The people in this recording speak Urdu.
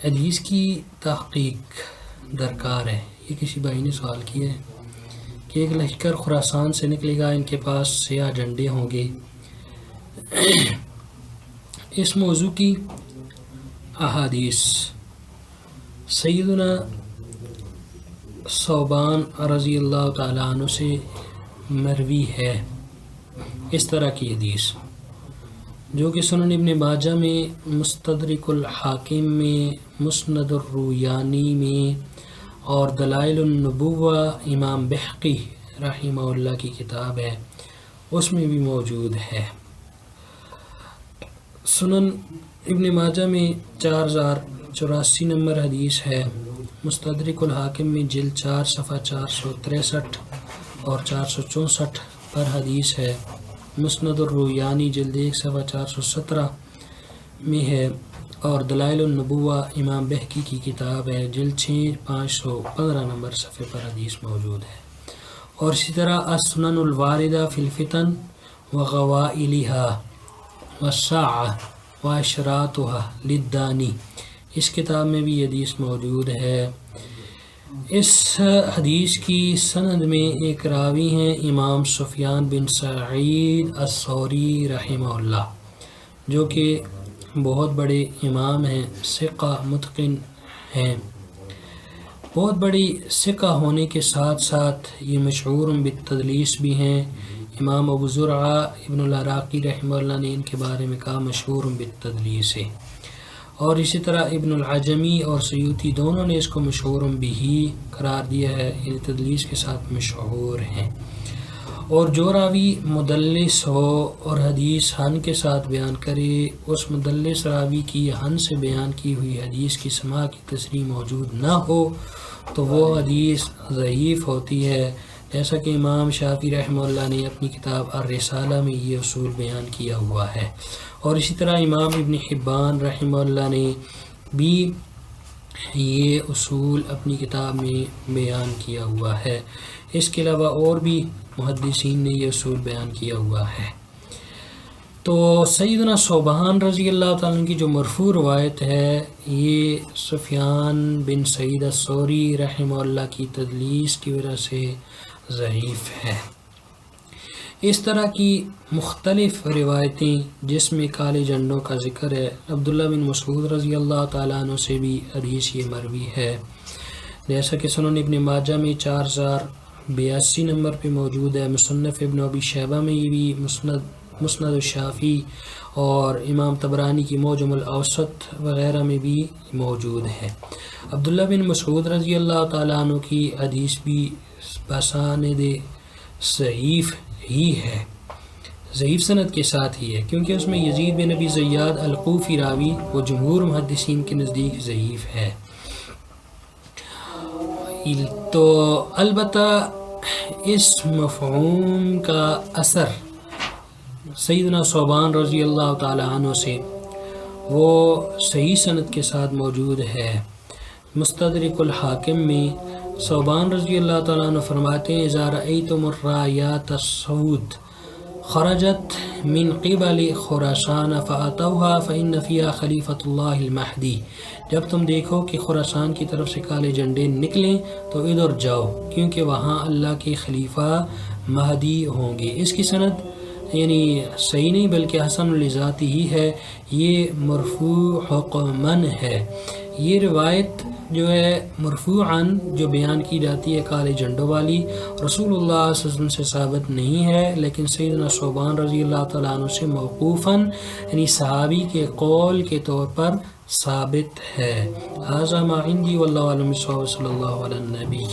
حدیث کی تحقیق درکار ہے۔ یہ کسی بھائی نے سوال کیا ہے کہ ایک لشکر خراسان سے نکلے گا، ان کے پاس سیاہ جھنڈے ہوں گے۔ اس موضوع کی احادیث سیدنا ثوبان رضی اللہ تعالیٰ عنہ سے مروی ہے۔ اس طرح کی حدیث جو کہ سنن ابن ماجہ میں، مستدرک الحاکم میں، مسند الرویانی میں اور دلائل النبوہ امام بحقی رحمہ اللہ کی کتاب ہے، اس میں بھی موجود ہے۔ سنن ابن ماجہ میں 4084 نمبر حدیث ہے، مستدرک الحاکم میں جلد 4 صفحہ 463 اور 464 پر حدیث ہے، مسند الرویانی جلد 1 صفحہ 417 میں ہے، اور دلائل النبوہ امام بحقی کی کتاب ہے، جلد 6 515 نمبر صفحے پر حدیث موجود ہے۔ اور اسی طرح السنن الواردہ فی الفتن وغوائلها والساعة واشراطها للدانی، اس کتاب میں بھی حدیث موجود ہے۔ اس حدیث کی سند میں ایک راوی ہیں امام سفیان بن سعید الثوری رحمہ اللہ، جو کہ بہت بڑے امام ہیں، ثقہ متقن ہیں۔ بہت بڑی ثقہ ہونے کے ساتھ ساتھ یہ مشہور بالتدلیس بھی ہیں۔ امام ابو زرعہ ابن العراقی رحمہ اللہ نے ان کے بارے میں کہا مشہور بالتدلیس ہے، اور اسی طرح ابن العجمی اور سیوطی دونوں نے اس کو مشہور بھی قرار دیا ہے، یعنی تدلیس کے ساتھ مشہور ہیں۔ اور جو راوی مدلس ہو اور حدیث ہن کے ساتھ بیان کرے، اس مدلس راوی کی ہن سے بیان کی ہوئی حدیث کی سماع کی تصریح موجود نہ ہو تو وہ حدیث ضعیف ہوتی ہے، جیسا کہ امام شافعی رحمہ اللہ نے اپنی کتاب الرسالہ میں یہ اصول بیان کیا ہوا ہے، اور اسی طرح امام ابن حبان رحمہ اللہ نے بھی یہ اصول اپنی کتاب میں بیان کیا ہوا ہے۔ اس کے علاوہ اور بھی محدثین نے یہ اصول بیان کیا ہوا ہے۔ تو سیدنا ثوبان رضی اللہ تعالیٰ عنہ کی جو مرفوع روایت ہے، یہ سفیان بن سعید الثوری رحمہ اللہ کی تدلیس کی وجہ سے ضعیف ہے۔ اس طرح کی مختلف روایتیں جس میں کالے جھنڈوں کا ذکر ہے، عبداللہ بن مسعود رضی اللہ تعالیٰ عنہ سے بھی حدیث یہ مروی ہے، جیسا کہ سنن ابن ماجہ میں 4082 نمبر پہ موجود ہے، مصنف ابن ابی شیبہ میں یہ بھی، مسند الشافعی اور امام طبرانی کی معجم الاوسط وغیرہ میں بھی موجود ہے۔ عبداللہ بن مسعود رضی اللہ تعالیٰ عنہ کی حدیث بھی بساند ضعیف ہی ہے، ضعیف سند کے ساتھ ہی ہے، کیونکہ اس میں یزید بن ابی زیاد الکوفی راوی وہ جمہور محدثین کے نزدیک ضعیف ہے۔ تو البتہ اس مفہوم کا اثر سیدنا ثوبان رضی اللہ تعالی عنہ سے وہ صحیح سند کے ساتھ موجود ہے۔ مستدرک الحاکم میں ثوبان رضی اللہ تعالیٰ عنہ فرماتے ہیں، اذا رأیتم الرایات السود خرجت من قبل خراسان فأتوها فإن فيها خلیفۃ اللہ المہدی، جب تم دیکھو کہ خراسان کی طرف سے کالے جھنڈے نکلیں تو ادھر جاؤ، کیونکہ وہاں اللہ کے خلیفہ مہدی ہوں گے۔ اس کی سند یعنی صحیح نہیں بلکہ حسن لذاتی ہی ہے، یہ مرفوع حکماً ہے۔ یہ روایت جو ہے مرفوعاً جو بیان کی جاتی ہے کالے جھنڈوں والی، رسول اللہ صلی اللہ علیہ وسلم سے ثابت نہیں ہے، لیکن سیدنا ثوبان رضی اللہ تعالیٰ عنہ سے موقوفاً یعنی صحابی کے قول کے طور پر ثابت ہے۔ ھذا ما عندی واللہ اعلم بالصواب، صلی اللہ علی النبی۔